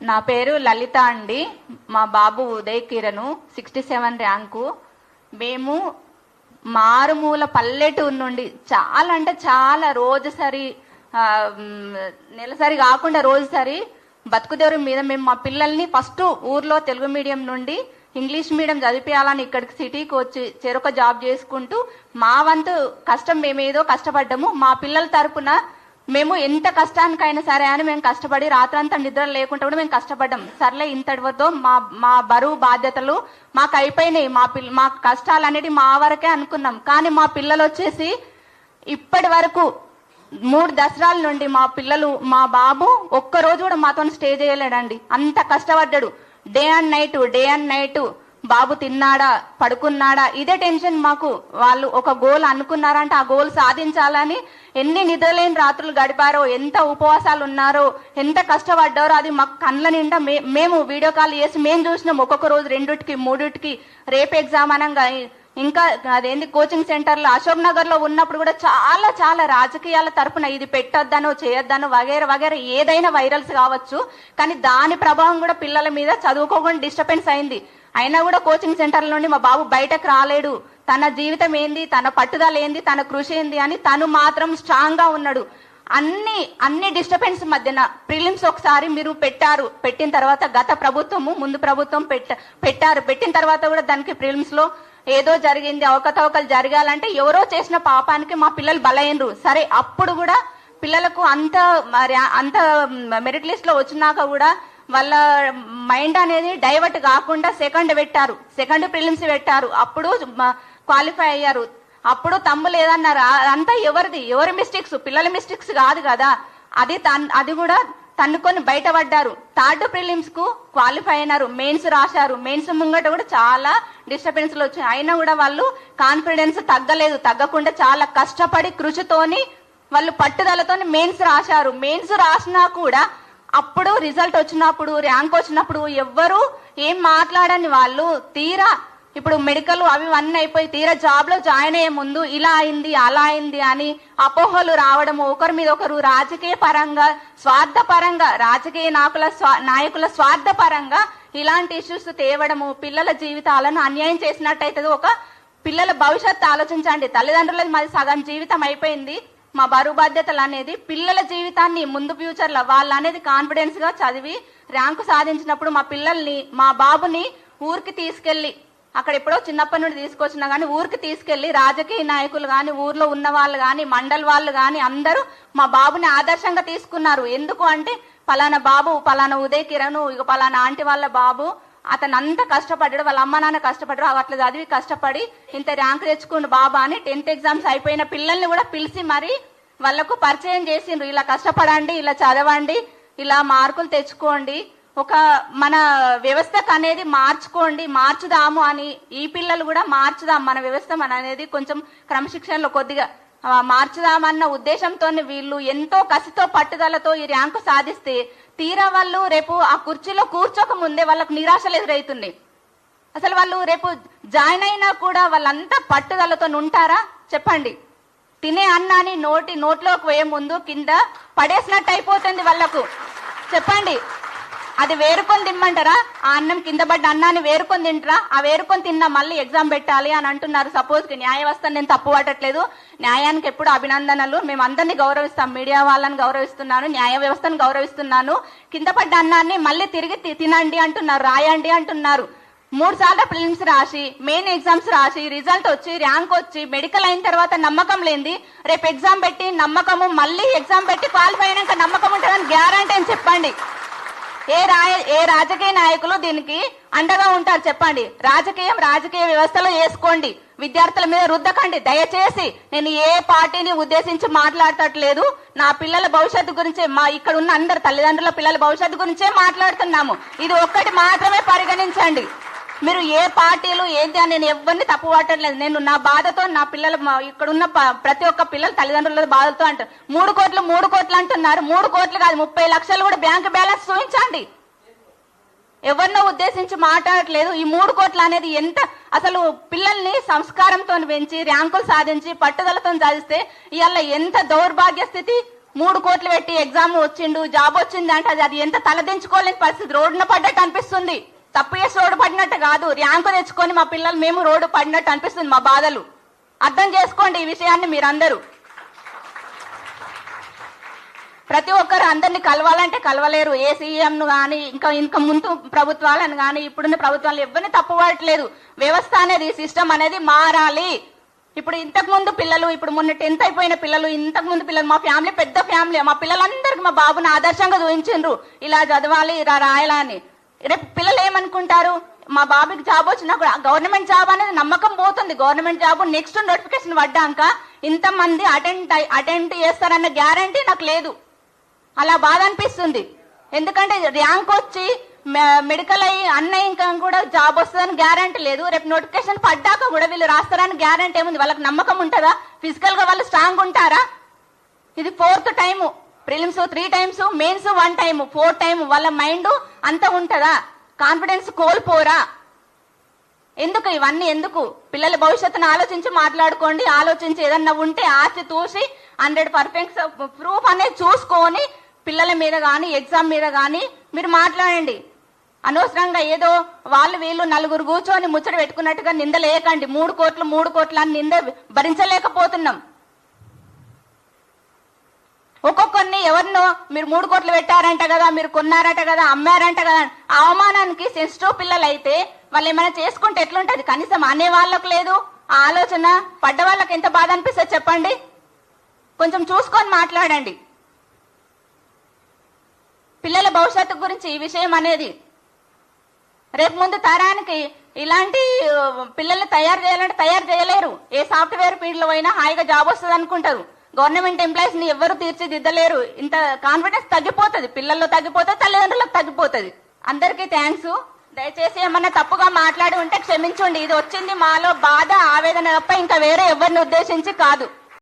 నా పేరు లలిత అండి. మా బాబు ఉదయ్ కిరణ్ 67 ర్యాంకు. మేము మారుమూల పల్లెటూరు నుండి చాలా అంటే చాలా రోజుసరి నెలసరి కాకుండా రోజుసరి బతుకుదేరు మీద మేము మా పిల్లల్ని ఫస్ట్ ఊర్లో తెలుగు మీడియం నుండి ఇంగ్లీష్ మీడియం చదివించాలని ఇక్కడికి సిటీకి వచ్చి చెరొక జాబ్ చేసుకుంటూ మా వంతు కష్టం మేమేదో కష్టపడ్డాము. మా పిల్లల తరపున మేము ఎంత కష్టానికైనా సరే అని మేము కష్టపడి రాత్రంతా నిద్ర లేకుండా కూడా మేము కష్టపడ్డాం. సర్లే ఇంతటితో మా బరువు బాధ్యతలు మాకు అయిపోయినాయి. మా కష్టాలు అనేది మా వరకే అనుకున్నాం. కానీ మా పిల్లలు వచ్చేసి ఇప్పటి వరకు 3 దసరాల నుండి మా బాబు ఒక్కరోజు కూడా మాతో స్టే చేయలేడండి. అంత కష్టపడ్డాడు. డే అండ్ నైట్ బాబు తిన్నాడా పడుకున్నాడా ఇదే టెన్షన్ మాకు. వాళ్ళు ఒక గోల్ అనుకున్నారంటే ఆ గోల్ సాధించాలని ఎన్ని నిద్రలేని రాత్రులు గడిపారో, ఎంత ఉపవాసాలు ఉన్నారో, ఎంత కష్టపడ్డారో అది మాకు కళ్ళ నిండా మేము వీడియో కాల్ చేసి మేము చూసినాం. ఒక్కొక్క రోజు 2కి 3కి రేపు ఎగ్జామ్ అనగా ఇంకా అదేంటి కోచింగ్ సెంటర్లో అశోక్ నగర్ లో ఉన్నప్పుడు కూడా చాలా చాలా రాజకీయాల తరపున ఇది పెట్టొద్దనో చేయొద్దనో వగేర ఏదైనా వైరల్స్ కావచ్చు. కానీ దాని ప్రభావం కూడా పిల్లల మీద చదువుకోకుండా డిస్టర్బెన్స్ అయింది. అయినా కూడా కోచింగ్ సెంటర్ల నుండి మా బాబు బయటకు రాలేడు. తన జీవితం ఏంది, తన పట్టుదల ఏంది, తన కృషి ఏంది అని తను మాత్రం స్ట్రాంగ్ గా ఉన్నాడు. అన్ని డిస్టర్బెన్స్ మధ్యన ప్రిలిమ్స్ ఒకసారి మీరు పెట్టిన తర్వాత గత ప్రభుత్వము ముందు ప్రభుత్వం పెట్టిన తర్వాత కూడా దానికి ప్రిలిమ్స్ లో ఏదో జరిగింది, అవకతవకలు జరగాలంటే ఎవరో చేసిన పాపానికి మా పిల్లలు బలైనరు. సరే అప్పుడు కూడా పిల్లలకు అంత మెరిట్ లిస్ట్ లో వచ్చినాక కూడా వాళ్ళ మైండ్ అనేది డైవర్ట్ కాకుండా సెకండ్ ప్రిలిమ్స్ పెట్టారు. అప్పుడు క్వాలిఫై అయ్యారు. అప్పుడు తమ్ము లేదన్నారు. అంతా ఎవరి మిస్టేక్స్, పిల్లల మిస్టేక్స్ కాదు కదా. అది కూడా తన్నుకొని బయటపడ్డారు. 3rd ప్రిలిమ్స్ కు క్వాలిఫై అయినారు. మెయిన్స్ రాశారు. మెయిన్స్ ముంగట కూడా చాలా డిస్టర్బెన్స్ వచ్చాయి. అయినా కూడా వాళ్ళు కాన్ఫిడెన్స్ తగ్గకుండా చాలా కష్టపడి కృషితోని వాళ్ళు పట్టుదలతోని మెయిన్స్ రాశారు. మెయిన్స్ రాసినా కూడా అప్పుడు రిజల్ట్ వచ్చినప్పుడు, ర్యాంక్ వచ్చినప్పుడు ఎవ్వరు ఏం మాట్లాడని వాళ్ళు తీరా ఇప్పుడు మెడికల్ అవి అన్నీ అయిపోయి తీరా జాబ్ లో జాయిన్ అయ్యే ముందు ఇలా అయింది అలా అయింది అని అపోహలు రావడము, ఒకరి మీద ఒకరు రాజకీయ పరంగా స్వార్థపరంగా రాజకీయ నాయకుల స్వార్థపరంగా ఇలాంటి ఇష్యూస్ తేవడము పిల్లల జీవితాలను అన్యాయం చేసినట్టయితే ఒక పిల్లల భవిష్యత్తు ఆలోచించండి. తల్లిదండ్రులది మాది సగం జీవితం అయిపోయింది. మా బరువు బాధ్యతలు అనేది పిల్లల జీవితాన్ని ముందు ఫ్యూచర్ లో వాళ్ళు అనేది కాన్ఫిడెన్స్ గా చదివి ర్యాంకు సాధించినప్పుడు మా బాబుని ఊరికి తీసుకెళ్లి అక్కడ ఎప్పుడో చిన్నప్పటి నుండి తీసుకొచ్చినా గానీ ఊరికి తీసుకెళ్లి రాజకీయ నాయకులు గాని, ఊర్లో ఉన్న వాళ్ళు గాని, మండల్ వాళ్ళు గాని అందరూ మా బాబుని ఆదర్శంగా తీసుకున్నారు. ఎందుకు అంటే పలానా బాబు, పలానా ఉదయ్ కిరణ్, ఇక పలానా ఆంటీ వాళ్ళ బాబు అతను అంత కష్టపడ్డాడు, వాళ్ళ అమ్మ నాన్న కష్టపడ్డారు, అట్లా చదివి కష్టపడి ఇంత ర్యాంక్ తెచ్చుకుండు బాబా అని 10th ఎగ్జామ్స్ అయిపోయిన పిల్లల్ని కూడా పిలిచి మరి వాళ్లకు పరిచయం చేసిండ్రు. ఇలా కష్టపడండి, ఇలా చదవండి, ఇలా మార్కులు తెచ్చుకోండి, ఒక మన వ్యవస్థకు అనేది మార్చుదాము అని. ఈ పిల్లలు కూడా మార్చుదాం మన వ్యవస్థ అనేది కొంచెం క్రమశిక్షణలో కొద్దిగా మార్చుదామన్న ఉద్దేశంతో వీళ్ళు ఎంతో కసితో పట్టుదలతో ఈ ర్యాంకు సాధిస్తే తీరా వాళ్ళు రేపు ఆ కుర్చీలో కూర్చోక ముందే వాళ్ళకు నిరాశలు ఎదురవుతుంది. అసలు వాళ్ళు రేపు జాయిన్ అయినా కూడా వాళ్ళంతా పట్టుదలతో ఉంటారా చెప్పండి? తినే అన్నాన్ని నోట్లోకి వేయ ముందు కింద పడేసినట్టు అయిపోతుంది వాళ్ళకు. చెప్పండి, అది వేరుకొని తిమ్మంటారా? ఆ అన్నం కింద పడ్డ అన్నాన్ని వేరుకొని తింటారా? ఆ వేరుకొని తిన్నా మళ్ళీ ఎగ్జామ్ పెట్టాలి అని అంటున్నారు. సపోజ్ కి న్యాయ వ్యవస్థను నేను తప్పు పట్టట్లేదు, న్యాయానికి ఎప్పుడు అభినందనలు. మేము అందరినీ గౌరవిస్తాం, మీడియా వాళ్ళని గౌరవిస్తున్నాను, న్యాయ వ్యవస్థను గౌరవిస్తున్నాను. కింద పడ్డ అన్నాన్ని మళ్ళీ తిరిగి తినండి అంటున్నారు, రాయండి అంటున్నారు. 3 సార్లు ప్రిలిమ్స్ రాసి, మెయిన్ ఎగ్జామ్స్ రాసి, రిజల్ట్ వచ్చి, ర్యాంక్ వచ్చి, మెడికల్ అయిన తర్వాత నమ్మకం లేనిది రేపు ఎగ్జామ్ పెట్టి నమ్మకము, మళ్ళీ ఎగ్జామ్ పెట్టి క్వాలిఫై అయినాక నమ్మకం ఉంటుందని గ్యారంటీ అని చెప్పండి. ఏ రాజకీయ నాయకులు దీనికి అండగా ఉంటారు చెప్పండి? రాజకీయ వ్యవస్థలో చేసుకోండి, విద్యార్థుల మీద రుద్దకండి దయచేసి. నేను ఏ పార్టీని ఉద్దేశించి మాట్లాడటట్లేదు. నా పిల్లల భవిష్యత్తు గురించే, ఇక్కడ ఉన్న అందరు తల్లిదండ్రుల పిల్లల భవిష్యత్తు గురించే మాట్లాడుతున్నాము. ఇది ఒక్కటి మాత్రమే పరిగణించండి. మీరు ఏ పార్టీలు ఏంటి అని నేను ఎవరిని తప్పు పట్టట్లేదు. నేను నా బాధతో నా పిల్లలు, ఇక్కడ ఉన్న ప్రతి ఒక్క పిల్లలు తల్లిదండ్రుల బాధతో అంటారు. 3 కోట్లు అంటున్నారు. 3 కోట్లు కాదు, 30 లక్షలు కూడా బ్యాంక్ బ్యాలెన్స్ చూపించండి. ఎవరినో ఉద్దేశించి మాట్లాడట్లేదు. ఈ 3 కోట్లు అనేది ఎంత, అసలు పిల్లల్ని సంస్కారంతో పెంచి ర్యాంకులు సాధించి పట్టుదలతో సాధిస్తే ఇవాళ ఎంత దౌర్భాగ్య స్థితి 3 కోట్లు పెట్టి ఎగ్జామ్ వచ్చిండు, జాబ్ వచ్చింది అంటే అది ఎంత తలదించుకోలేని పరిస్థితి. రోడ్డున పడ్డట్టు అనిపిస్తుంది. తప్పు చేసి రోడ్డు పడినట్టు కాదు, ర్యాంకు తెచ్చుకొని మా పిల్లలు మేము రోడ్డు పడినట్టు అనిపిస్తుంది. మా బాధలు అర్థం చేసుకోండి. ఈ విషయాన్ని మీరందరూ ప్రతి ఒక్కరు అందరినీ కలవాలంటే కలవలేరు. ఏ సీఎంను కానీ ఇంకా ముందు ప్రభుత్వాలను కానీ ఇప్పుడున్న ప్రభుత్వాలు ఎవరిని తప్పుపడట్లేదు. వ్యవస్థ అనేది, సిస్టమ్ అనేది మారాలి. ఇప్పుడు ఇంతకు ముందు పిల్లలు, ఇప్పుడు మొన్న 10th అయిపోయిన పిల్లలు, ఇంతకు ముందు పిల్లలు, మా ఫ్యామిలీ పెద్ద ఫ్యామిలీ, మా పిల్లలందరికీ మా బాబుని ఆదర్శంగా చూపించిండ్రు. ఇలా చదవాలి, ఇలా రాయాలని. రేపు పిల్లలు ఏమనుకుంటారు, మా బాబుకి జాబ్ వచ్చినా కూడా గవర్నమెంట్ జాబ్ అనేది నమ్మకం పోతుంది. గవర్నమెంట్ జాబ్ నెక్స్ట్ నోటిఫికేషన్ పడ్డాక ఇంతమంది అటెంప్ట్ చేస్తారన్న గ్యారంటీ నాకు లేదు. అలా బాధ అనిపిస్తుంది. ఎందుకంటే ర్యాంక్ వచ్చి మెడికల్ అయ్యి అన్న ఇంకా కూడా జాబ్ వస్తుందని గ్యారంటీ లేదు. రేపు నోటిఫికేషన్ పడ్డాక కూడా వీళ్ళు రాస్తారని గ్యారంటీ ఏముంది? వాళ్ళకి నమ్మకం ఉంటుందా? ఫిజికల్ గా వాళ్ళు స్ట్రాంగ్ ఉంటారా? ఇది 4th time. Prelims 3 times, mains 1 time, 4th time. వాళ్ళ మైండ్ అంతా ఉంటుందా? కాన్ఫిడెన్స్ కోల్పోరా? ఎందుకు ఇవన్నీ? ఎందుకు? పిల్లల భవిష్యత్తును ఆలోచించి మాట్లాడుకోండి. ఆలోచించి ఏదన్నా ఉంటే ఆచి తూసి 100% ప్రూఫ్ అనేది చూసుకొని పిల్లల మీద కానీ ఎగ్జామ్ మీద కానీ మీరు మాట్లాడండి. అనవసరంగా ఏదో వాళ్ళు వీళ్ళు నలుగురు కూర్చొని ముచ్చట పెట్టుకున్నట్టుగా నిందలేయకండి. 3 కోట్లు అని నింద భరించలేకపోతున్నాం. ఒక్కొక్కరిని ఎవరినో మీరు 3 కోట్లు పెట్టారంట కదా, మీరు కొన్నారట కదా, అమ్మారంట కదా, ఆ అవమానానికి సెన్సిటివ్ పిల్లలు అయితే వాళ్ళు ఏమైనా చేసుకుంటే ఎట్లుంటది? కనీసం అనే వాళ్ళకు లేదు ఆ ఆలోచన. పడ్డ వాళ్ళకి ఎంత బాధ అనిపిస్తుంది చెప్పండి. కొంచెం చూసుకొని మాట్లాడండి. పిల్లల భవిష్యత్తు గురించి ఈ విషయం అనేది రేపు ముందు తరానికి ఇలాంటి పిల్లల్ని తయారు చేయాలంటే తయారు చేయలేరు. ఏ సాఫ్ట్వేర్ ఫీల్డ్ లో అయినా హాయిగా జాబ్ వస్తుంది అనుకుంటారు. గవర్నమెంట్ ఎంప్లాయీస్ ని ఎవరు తీర్చిదిద్దలేరు. ఇంత కాన్ఫిడెన్స్ తగ్గిపోతుంది, పిల్లల్లో తగ్గిపోతుంది, తల్లిదండ్రులకు తగ్గిపోతుంది. అందరికీ థ్యాంక్స్. దయచేసి ఏమన్నా తప్పుగా మాట్లాడి ఉంటే క్షమించండి. ఇది వచ్చింది మాలో బాధ, ఆవేదన తప్ప ఇంకా వేరే ఎవరిని ఉద్దేశించి కాదు.